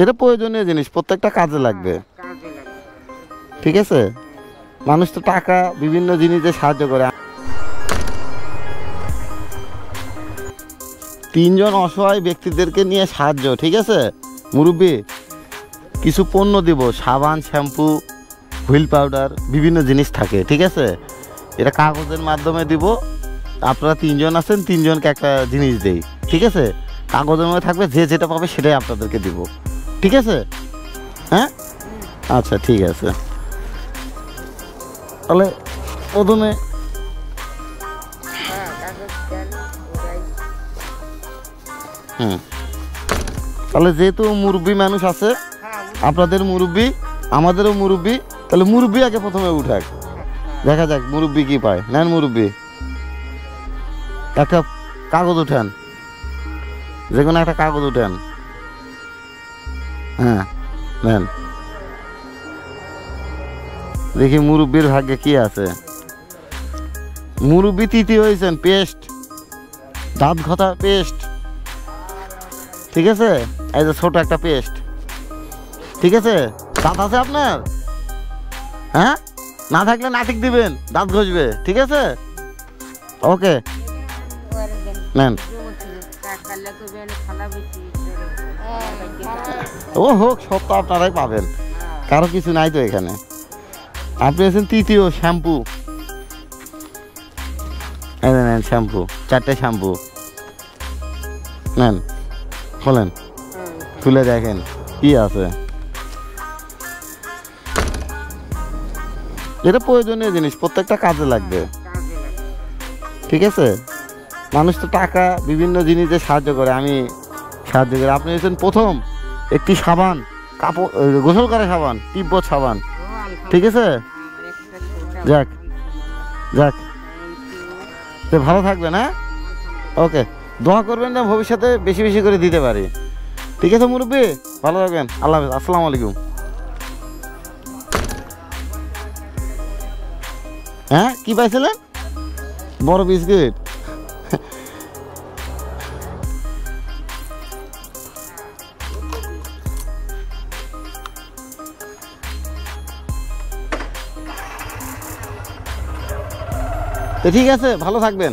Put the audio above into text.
এটা প্রয়োজনীয় জিনিস, প্রত্যেকটা কাজে লাগবে। ঠিক আছে, মানুষ তো টাকা বিভিন্ন জিনিসে সাহায্য করে। 3 জন অসহায় ব্যক্তিদেরকে নিয়ে সাহায্য। ঠিক আছে মুরব্বী, কিছু পণ্য দিব, সাবান, শ্যাম্পু, হুইল পাউডার, বিভিন্ন জিনিস থাকে। ঠিক আছে, এটা কাগজের মাধ্যমে দিব। আপনারা 3 জন আছেন, 3 জনকে একটা জিনিস দেই। ঠিক আছে, কাগজের মধ্যে থাকবে, যে যেটা পাবে সেটাই আপনাদেরকে দিব। ঠিক আছে, হ্যাঁ আচ্ছা ঠিক আছে। তাহলে প্রথমে তাহলে যেহেতু মুরব্বী মানুষ আছে, আপনাদের মুরব্বী, আমাদেরও মুরব্বী, তাহলে মুরব্বী আগে প্রথমে উঠাক, দেখা যাক মুরব্বী কি পায়। নেন মুরব্বী, একটা কাগজ উঠান, যে কোনো একটা কাগজ উঠান। হ্যাঁ নেন, দেখি মুরব্বীর ভাগ্যে কি আছে। মুরব্বী তৃতীয় হয়েছেন, পেস্ট, দাঁত ঘষা পেস্ট। ঠিক আছে, এই যে ছোট একটা পেস্ট। ঠিক আছে, দাঁত আছে আপনার? হ্যাঁ, না থাকলে নাটিক দিবেন, দাঁত ঘষবে। ঠিক আছে, ওকে নেন। ও হোক, সব তো আপনারাই পাবেন, কারো কিছু নাই তো এখানে। আপনি আছেন তৃতীয়, শ্যাম্পু। নেন শ্যাম্পু, 4টে শ্যাম্পু নেন, খোলেন, খুলে দেখেন কি আছে। এটা প্রয়োজনীয় জিনিস, প্রত্যেকটা কাজে লাগবে। ঠিক আছে, মানুষ তো টাকা বিভিন্ন জিনিসে সাহায্য করে, আমি সাহায্য করি। আপনি হচ্ছেন প্রথম একটি সাবান, কাপড় গোসল করা সাবান, তিব্বত সাবান। ঠিক আছে, যাক যাক, ভালো থাকবেন। হ্যাঁ ওকে, দোয়া করবেন না ভবিষ্যতে বেশি বেশি করে দিতে পারি। ঠিক আছে মুরব্বী, ভালো থাকবেন, আল্লাহ হাফেজ, আসসালামু আলাইকুম। হ্যাঁ কি পাইছিলেন? বড় বিস্কিট। তো ঠিক আছে, ভালো থাকবেন।